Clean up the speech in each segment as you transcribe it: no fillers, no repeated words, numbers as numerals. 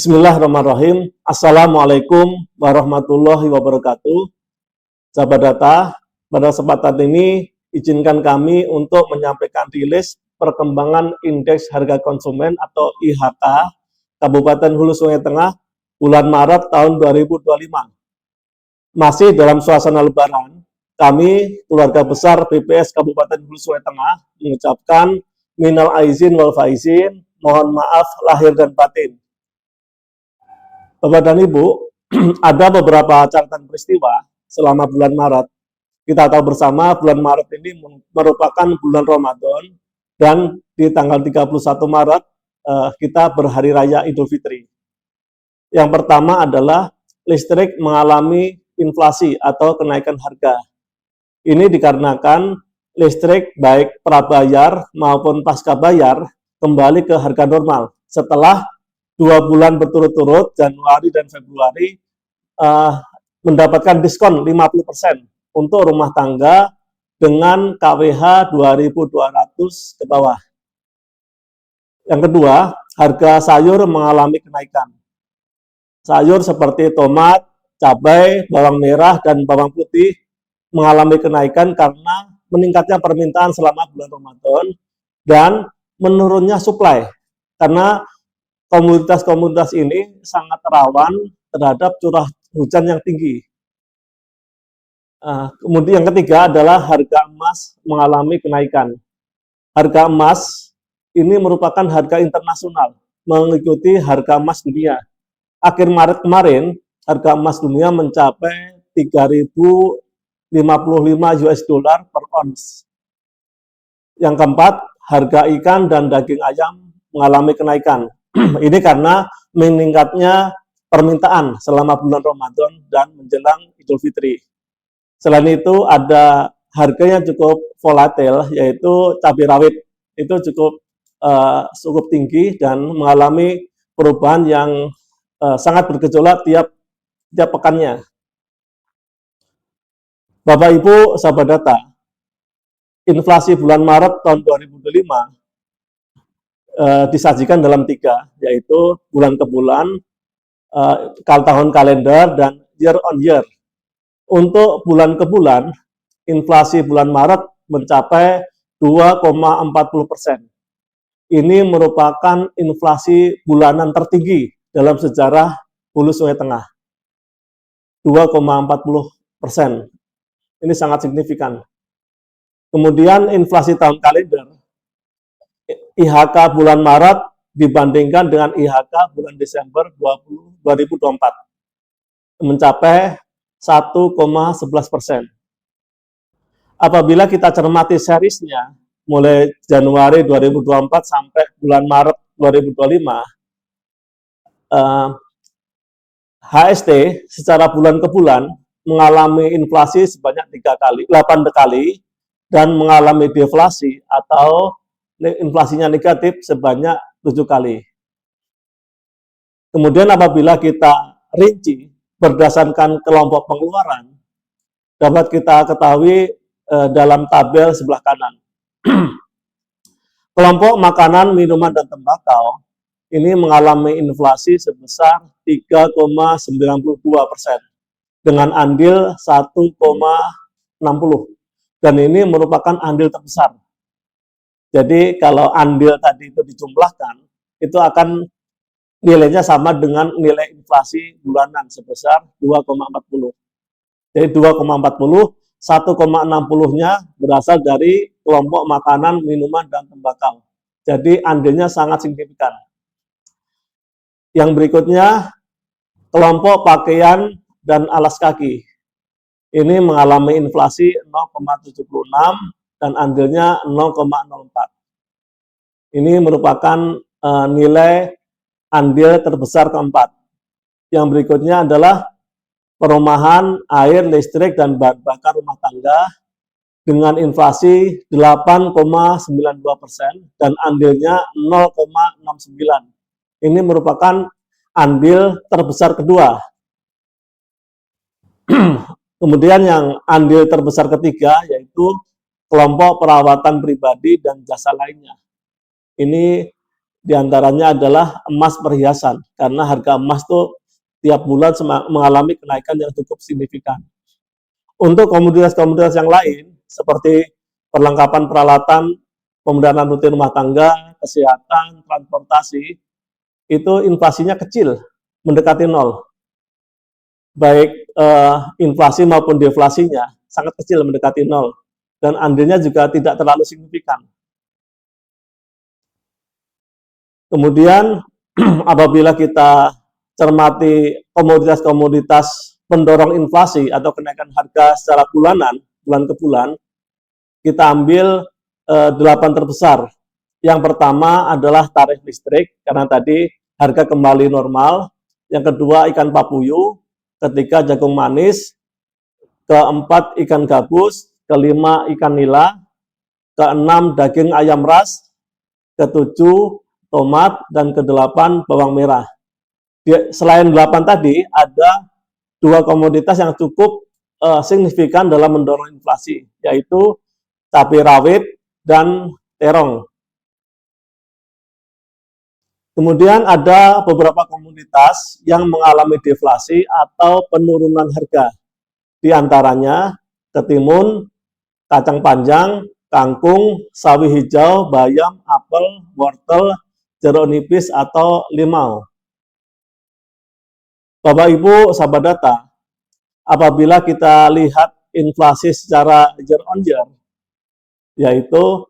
Bismillahirrahmanirrahim. Assalamualaikum warahmatullahi wabarakatuh. Sahabat data, pada kesempatan ini izinkan kami untuk menyampaikan rilis perkembangan Indeks Harga Konsumen atau IHK Kabupaten Hulu Sungai Tengah bulan Maret tahun 2025. Masih dalam suasana Lebaran, kami keluarga besar BPS Kabupaten Hulu Sungai Tengah mengucapkan minal aizin wal faizin, mohon maaf lahir dan batin. Bapak dan Ibu, ada beberapa catatan peristiwa selama bulan Maret. Kita tahu bersama bulan Maret ini merupakan bulan Ramadan dan di tanggal 31 Maret kita berhari raya Idul Fitri. Yang pertama adalah listrik mengalami inflasi atau kenaikan harga. Ini dikarenakan listrik baik prabayar maupun pasca bayar kembali ke harga normal setelah 2 bulan berturut-turut, Januari dan Februari, mendapatkan diskon 50% untuk rumah tangga dengan KWH 2.200 ke bawah. Yang kedua, harga sayur mengalami kenaikan. Sayur seperti tomat, cabai, bawang merah, dan bawang putih mengalami kenaikan karena meningkatnya permintaan selama bulan Ramadan dan menurunnya supply, karena komoditas-komoditas ini sangat rawan terhadap curah hujan yang tinggi. Kemudian yang ketiga adalah harga emas mengalami kenaikan. Harga emas ini merupakan harga internasional, mengikuti harga emas dunia. Akhir Maret kemarin, harga emas dunia mencapai 3.055 US dollar per ons. Yang keempat, harga ikan dan daging ayam mengalami kenaikan. Ini karena meningkatnya permintaan selama bulan Ramadan dan menjelang Idul Fitri. Selain itu ada harganya cukup volatil, yaitu cabai rawit itu cukup tinggi dan mengalami perubahan yang sangat bergejolak tiap pekannya. Bapak Ibu sahabat data, inflasi bulan Maret tahun 2025 disajikan dalam 3, yaitu bulan ke bulan, tahun kalender, dan year on year. Untuk bulan ke bulan, inflasi bulan Maret mencapai 2,40%. Ini merupakan inflasi bulanan tertinggi dalam sejarah Hulu Sungai Tengah. 2,40%. Ini sangat signifikan. Kemudian inflasi tahun kalender, IHK bulan Maret dibandingkan dengan IHK bulan Desember 2024 mencapai 1,11%. Apabila kita cermati serisnya mulai Januari 2024 sampai bulan Maret 2025, HST secara bulan ke bulan mengalami inflasi sebanyak 8 kali dan mengalami deflasi atau inflasinya negatif sebanyak 7 kali. Kemudian apabila kita rinci berdasarkan kelompok pengeluaran, dapat kita ketahui dalam tabel sebelah kanan. Kelompok makanan, minuman, dan tembakau ini mengalami inflasi sebesar 3,92% dengan andil 1,60, dan ini merupakan andil terbesar. Jadi kalau andil tadi itu dijumlahkan, itu akan nilainya sama dengan nilai inflasi bulanan sebesar 2,40. Jadi 2,40, 1,60-nya berasal dari kelompok makanan, minuman, dan tembakau. Jadi andilnya sangat signifikan. Yang berikutnya, kelompok pakaian dan alas kaki. Ini mengalami inflasi 0,76 dan andilnya 0,04. Ini merupakan nilai andil terbesar keempat. Yang berikutnya adalah perumahan, air, listrik, dan bahan bakar rumah tangga dengan inflasi 8,92% dan andilnya 0,69. Ini merupakan andil terbesar kedua. Kemudian yang andil terbesar ketiga yaitu kelompok perawatan pribadi dan jasa lainnya. Ini Di antaranya adalah emas perhiasan, karena harga emas tuh tiap bulan mengalami kenaikan yang cukup signifikan. Untuk komoditas-komoditas yang lain, seperti perlengkapan peralatan, pemeliharaan rutin rumah tangga, kesehatan, transportasi, itu inflasinya kecil, mendekati nol. Baik inflasi maupun deflasinya sangat kecil, mendekati nol. Dan andilnya juga tidak terlalu signifikan. Kemudian apabila kita cermati komoditas-komoditas pendorong inflasi atau kenaikan harga secara bulanan, bulan ke bulan, kita ambil 8 terbesar. Yang pertama adalah tarif listrik, karena tadi harga kembali normal. Yang kedua ikan papuyu, ketiga jagung manis, keempat ikan gabus, kelima ikan nila, keenam daging ayam ras, ketujuh tomat, dan kedelapan bawang merah. Selain 8 tadi, ada 2 komoditas yang cukup signifikan dalam mendorong inflasi, yaitu cabai rawit dan terong. Kemudian ada beberapa komoditas yang mengalami deflasi atau penurunan harga. Di antaranya ketimun, kacang panjang, kangkung, sawi hijau, bayam, apel, wortel, jeruk nipis atau limau. Bapak Ibu sahabat data, apabila kita lihat inflasi secara year on year, yaitu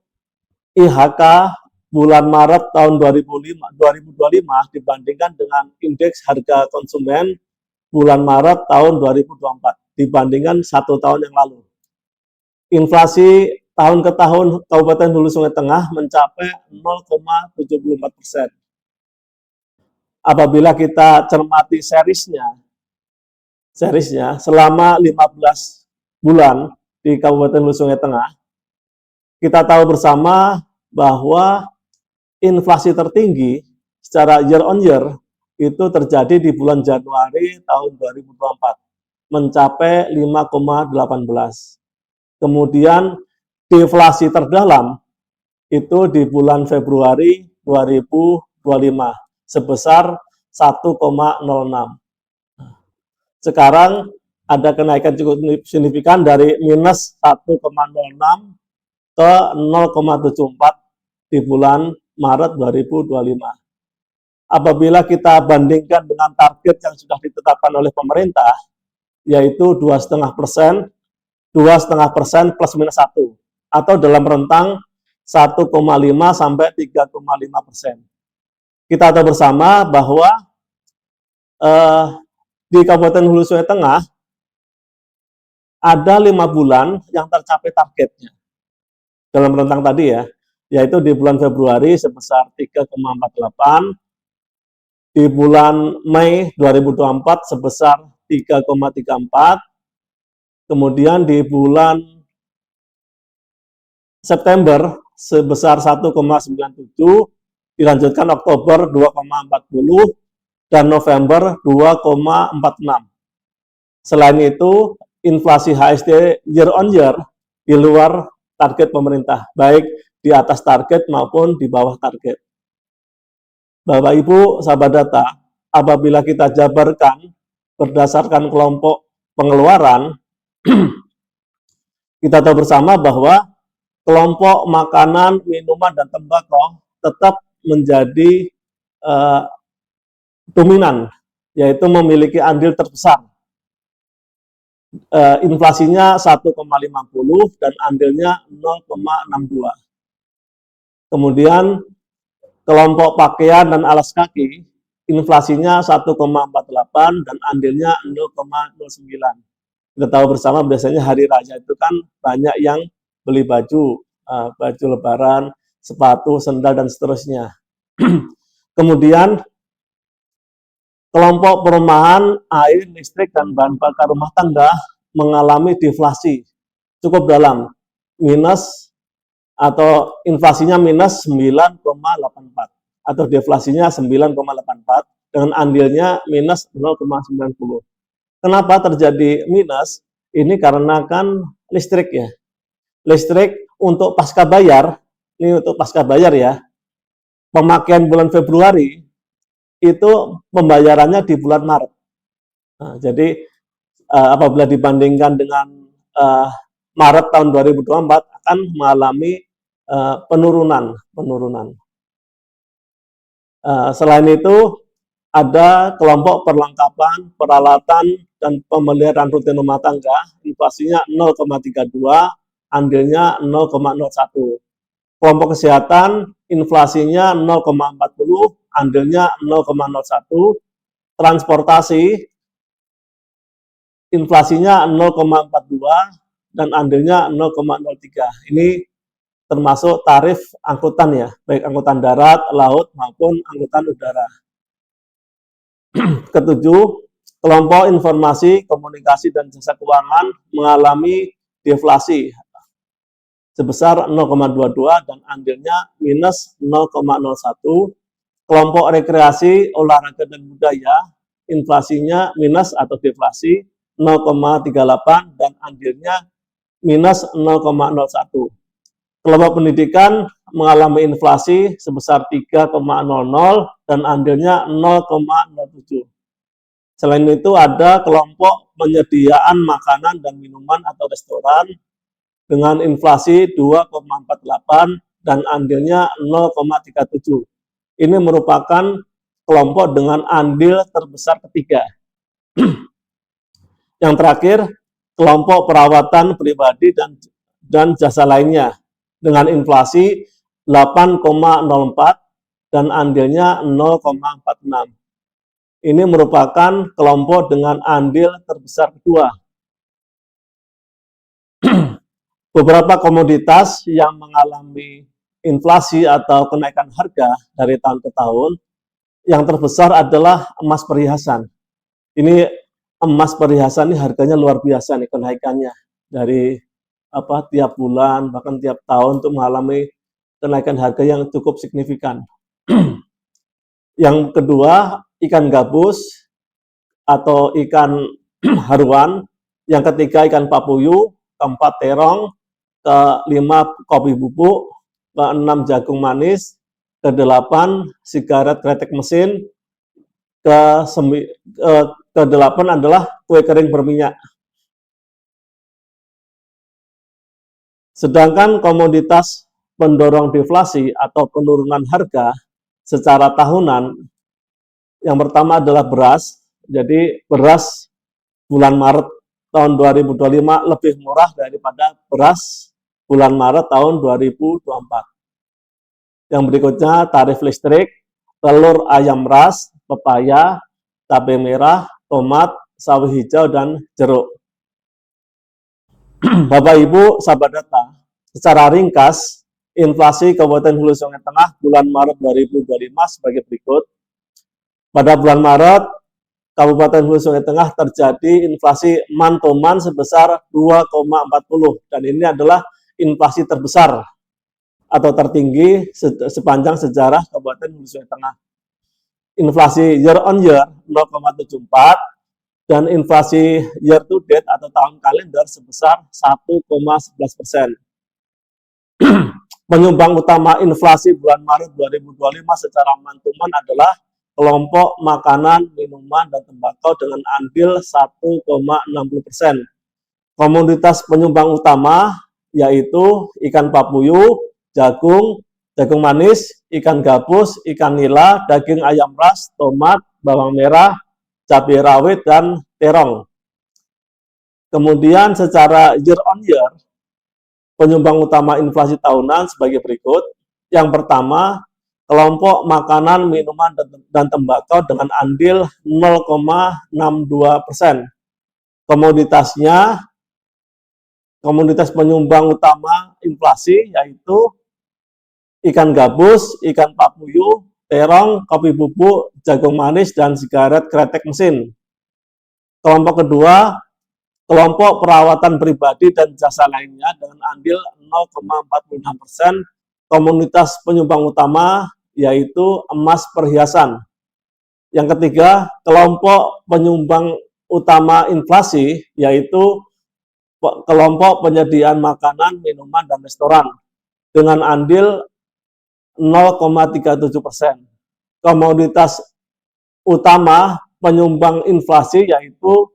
IHK bulan Maret tahun 2025 dibandingkan dengan indeks harga konsumen bulan Maret tahun 2024 dibandingkan 1 tahun yang lalu. Inflasi tahun ke tahun Kabupaten Hulu Sungai Tengah mencapai 0,74%. Apabila kita cermati serisnya selama 15 bulan di Kabupaten Hulu Sungai Tengah, kita tahu bersama bahwa inflasi tertinggi secara year on year itu terjadi di bulan Januari tahun 2024, mencapai 5,18. Kemudian deflasi terdalam itu di bulan Februari 2025 sebesar 1,06. Sekarang ada kenaikan cukup signifikan dari minus 1,06 ke 0,74 di bulan Maret 2025. Apabila kita bandingkan dengan target yang sudah ditetapkan oleh pemerintah, yaitu 2,5% plus minus 1, atau dalam rentang 1,5 sampai 3,5%. Kita tahu bersama bahwa di Kabupaten Hulu Sungai Tengah ada 5 bulan yang tercapai targetnya dalam rentang tadi ya, yaitu di bulan Februari sebesar 3,48, di bulan Mei 2024 sebesar 3,34, kemudian di bulan September sebesar 1,97, dilanjutkan Oktober 2,40, dan November 2,46. Selain itu, inflasi HSD year on year di luar target pemerintah, baik di atas target maupun di bawah target. Bapak Ibu sahabat data, apabila kita jabarkan berdasarkan kelompok pengeluaran, kita tahu bersama bahwa kelompok makanan, minuman, dan tembakau tetap menjadi dominan, yaitu memiliki andil terbesar. Inflasinya 1,50 dan andilnya 0,62. Kemudian kelompok pakaian dan alas kaki, inflasinya 1,48 dan andilnya 0,09. Kita tahu bersama biasanya hari raya itu kan banyak yang beli baju lebaran, sepatu, sendal, dan seterusnya. Kemudian kelompok perumahan, air, listrik, dan bahan bakar rumah tangga mengalami deflasi cukup dalam, minus atau inflasinya minus 9,84 atau deflasinya 9,84 dengan andilnya minus 0,90. Kenapa terjadi minus? Ini karena kan listrik ya. Listrik untuk pasca bayar, ini untuk pasca bayar ya, pemakaian bulan Februari itu pembayarannya di bulan Maret. Nah, jadi apabila dibandingkan dengan Maret tahun 2024 akan mengalami penurunan. Selain itu ada kelompok perlengkapan, peralatan, dan pemeliharaan rutin rumah tangga, inflasinya 0,32, andilnya 0,01. Kelompok kesehatan, inflasinya 0,40, andilnya 0,01. Transportasi, inflasinya 0,42, dan andilnya 0,03. Ini termasuk tarif angkutan ya, baik angkutan darat, laut, maupun angkutan udara. Ketujuh, kelompok informasi, komunikasi, dan jasa keuangan mengalami deflasi sebesar 0,22 dan andilnya minus 0,01. Kelompok rekreasi, olahraga, dan budaya, inflasinya minus atau deflasi 0,38 dan andilnya minus 0,01. Kelompok pendidikan mengalami inflasi sebesar 3,00 dan andilnya 0,07. Selain itu ada kelompok penyediaan makanan dan minuman atau restoran dengan inflasi 2,48 dan andilnya 0,37. Ini merupakan kelompok dengan andil terbesar ketiga. Yang terakhir, kelompok perawatan pribadi dan jasa lainnya dengan inflasi 8,04 dan andilnya 0,46. Ini merupakan kelompok dengan andil terbesar kedua. Beberapa komoditas yang mengalami inflasi atau kenaikan harga dari tahun ke tahun, yang terbesar adalah emas perhiasan. Ini emas perhiasan ini harganya luar biasa nih kenaikannya dari tiap bulan bahkan tiap tahun untuk mengalami kenaikan harga yang cukup signifikan. Yang kedua, ikan gabus atau ikan haruan. Yang ketiga, ikan papuyu. Keempat, terong. Kelima, kopi bubuk. Keenam, jagung manis. Kedelapan, sigaret kretek mesin. Kedelapan adalah kue kering berminyak. Sedangkan komoditas pendorong deflasi atau penurunan harga secara tahunan, yang pertama adalah beras. Jadi beras bulan Maret tahun 2025 lebih murah daripada beras bulan Maret tahun 2024. Yang berikutnya tarif listrik, telur ayam ras, pepaya, cabai merah, tomat, sawi hijau, dan jeruk. Bapak Ibu sahabat data, secara ringkas inflasi Kabupaten Hulu Sungai Tengah bulan Maret 2025 sebagai berikut. Pada bulan Maret, Kabupaten Hulu Sungai Tengah terjadi inflasi man-to-man sebesar 2,40 dan ini adalah inflasi terbesar atau tertinggi sepanjang sejarah Kabupaten Hulu Sungai Tengah. Inflasi year on year 0,74 dan inflasi year to date atau tahun kalender sebesar 1,11%. Penyumbang utama inflasi bulan Maret 2025 secara man-to-man adalah kelompok makanan, minuman, dan tembakau dengan andil 1,60%. Komoditas penyumbang utama yaitu ikan papuyu, jagung, jagung manis, ikan gabus, ikan nila, daging ayam ras, tomat, bawang merah, cabai rawit, dan terong. Kemudian secara year on year, penyumbang utama inflasi tahunan sebagai berikut. Yang pertama, kelompok makanan, minuman, dan tembakau dengan andil 0,62%. Komoditas penyumbang utama inflasi yaitu ikan gabus, ikan papuyu, terong, kopi bubuk, jagung manis, dan sigaret kretek mesin. Kelompok kedua, kelompok perawatan pribadi dan jasa lainnya dengan andil 0,46%. Komoditas penyumbang utama yaitu emas perhiasan. Yang ketiga, kelompok penyumbang utama inflasi yaitu kelompok penyediaan makanan, minuman, dan restoran dengan andil 0,37%. Komoditas utama penyumbang inflasi yaitu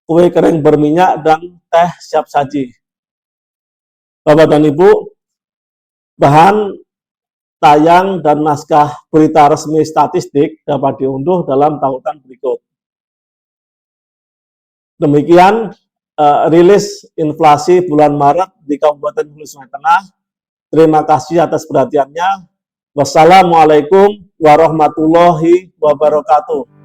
kue kering berminyak dan teh siap saji. Bapak dan Ibu, bahan tayang dan naskah berita resmi statistik dapat diunduh dalam tautan berikut. Demikian rilis inflasi bulan Maret di Kabupaten Hulu Sungai Tengah. Terima kasih atas perhatiannya. Wassalamualaikum warahmatullahi wabarakatuh.